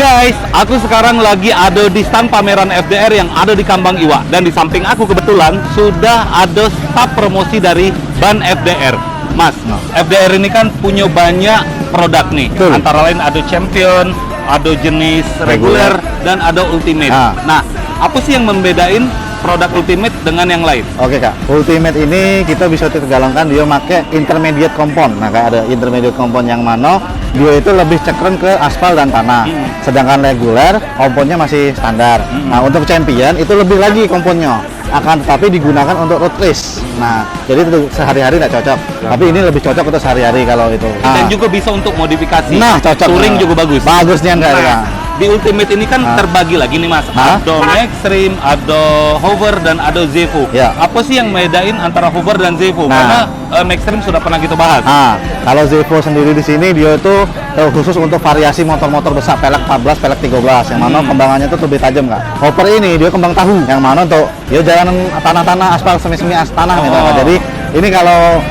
Guys, aku sekarang lagi ada di stand pameran FDR yang ada di Kambang Iwa. Dan di samping aku kebetulan sudah ada staf promosi dari ban FDR. Mas, FDR ini kan punya banyak produk nih. Betul. Antara lain ada Champion, ada jenis reguler, dan ada Ultimate. Nah, apa sih yang membedain produk Ultimate dengan yang lain? Oke kak, Ultimate ini kita bisa tergalangkan dia pakai intermediate compound. Nah kayak ada intermediate compound yang mana dia itu lebih cekren ke aspal dan tanah. Sedangkan reguler komponnya masih standar. Nah untuk Champion itu lebih lagi komponnya, akan tetapi digunakan untuk road race. Nah jadi untuk sehari-hari tidak cocok. Tapi ini lebih cocok untuk sehari-hari kalau itu. Dan juga bisa untuk modifikasi. Nah cocok. Touring juga bagus. Bagusnya enggak Nah, ya? di Ultimate ini kan terbagi lagi nih mas, ada Maxtreme, ada Hover, dan ada Zevo. Ya. Apa sih yang bedain antara Hover dan Zevo? Nah. Karena Maxtreme sudah pernah kita bahas. Nah, kalau Zevo sendiri di sini dia itu khusus untuk variasi motor-motor besar, pelek 14, pelek 13, yang mana kembangannya itu lebih tajam kak. Hover ini dia kembang tahu, yang mana untuk dia jalanan tanah-tanah aspal semi-semi tanah gitu kak. Jadi ini kalau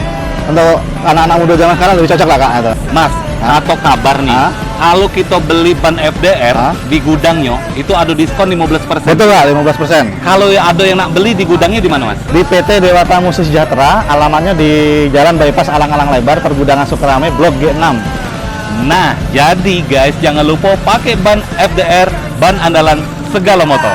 untuk anak-anak muda zaman sekarang lebih cocok lah kak. Itu. Mas, atau kabar nih, kalau kita beli ban FDR di gudangnya itu ada diskon 15%. Betul kak, 15%. Kalau ada yang nak beli di gudangnya di mana mas? Di PT Dewata Musi Sejahtera, alamannya di Jalan Bypass Alang-Alang Lebar, Pergudangan Sukrame, Blok G6. Nah, jadi guys, jangan lupa pakai ban FDR, ban andalan segala motor.